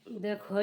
দেখো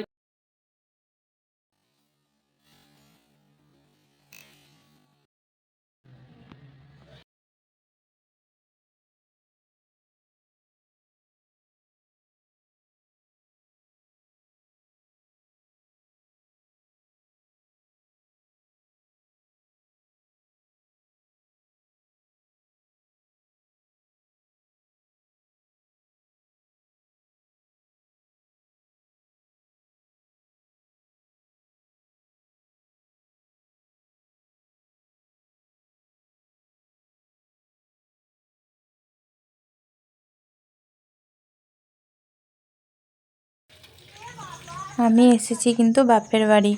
আমি এসেছি কিন্তু বাপের বাড়ি।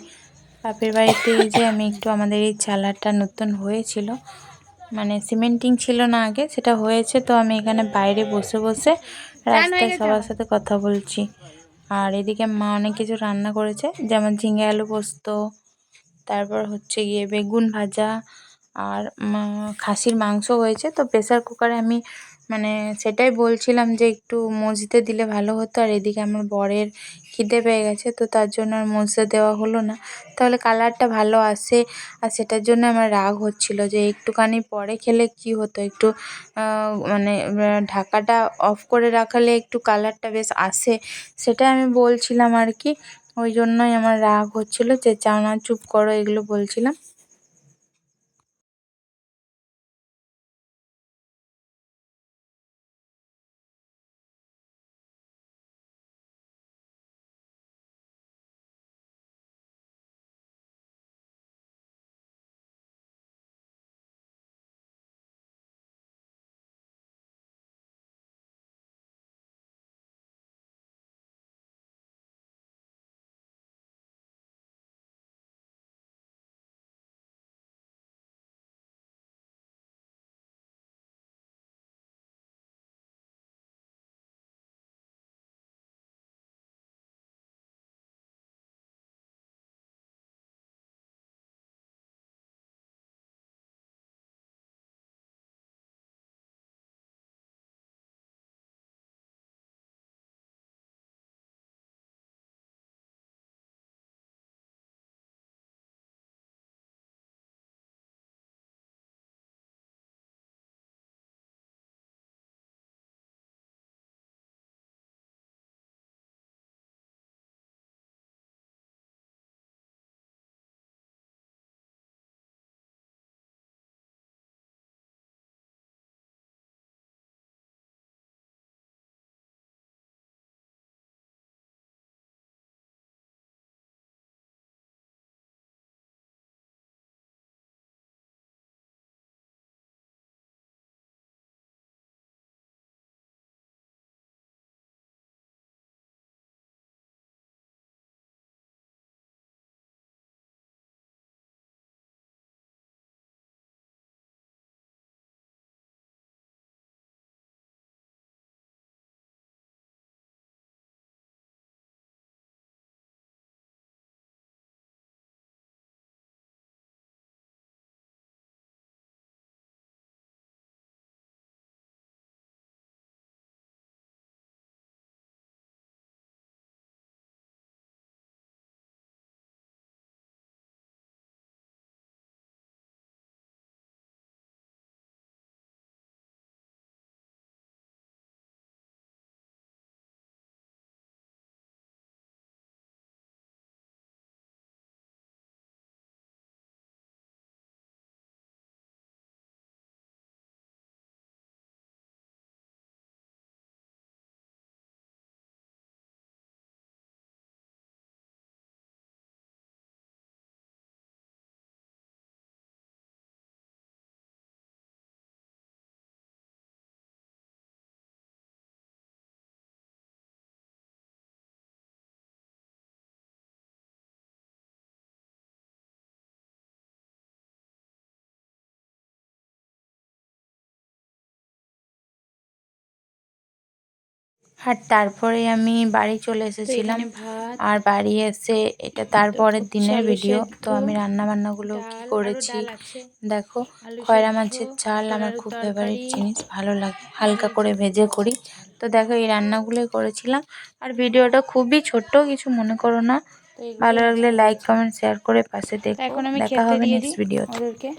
বাপের বাড়িতে এই যে আমি একটু আমাদের এই চালাটা নতুন হয়েছিল, মানে সিমেন্টিং ছিল না আগে, সেটা হয়েছে। তো আমি এখানে বাইরে বসে বসে রাস্তায় সবার সাথে কথা বলছি। আর এদিকে মা অনেক কিছু রান্না করেছে, যেমন ঝিঙে আলু পোস্ত, তারপর হচ্ছে গিয়ে বেগুন ভাজা, আর খাসির মাংস হয়েছে। তো প্রেসার কুকারে আমি মানে সেটাই বলছিলাম যে একটু মজতে দিলে ভালো হতো। আর এদিকে আমার বরের খিদে পেয়ে গেছে, তো তার জন্য আর মজতে দেওয়া হলো না, তাহলে কালারটা ভালো আসে। আর সেটার জন্য আমার রাগ হচ্ছিল যে একটুখানি পরে খেলে কি হতো, একটু মানে ঢাকাটা অফ করে রাখলে একটু কালারটা বেশ আসে, সেটা আমি বলছিলাম আর কি। ওই জন্যই আমার রাগ হচ্ছিল যে চাও না, চুপ করো, এগুলো বলছিলাম। আর তারপরে আমি বাড়ি চলে এসেছিলাম। ভাত, আর বাড়ি এসে এটা তারপরের দিনের আলু ভিডিও। সেদ্ধ, তো আমি রান্নাবান্নাগুলো কী ডাল, আরও করেছি ডাল আছে, দেখো। আলু খয়রা সেদ্ধ, মাছের ঝাল পটল আমার আলুর খুব ফেভারিট তরকারি, জিনিস, ভালো লাগে, হালকা এই করে যে ভেজে করি। তো দেখো এই রান্নাগুলোই করেছিলাম। আর ভিডিওটা খুবই ছোট্ট, কিছু মনে করো না। তো এগুলোই ভালো লাগলে আজকে লাইক হয়েছে। কমেন্ট শেয়ার করে পাশে তো দেখো। এখন আমি দেখা খেতে হবে দিয়ে নেক্সট দিই ভিডিওতে। ওদেরকে।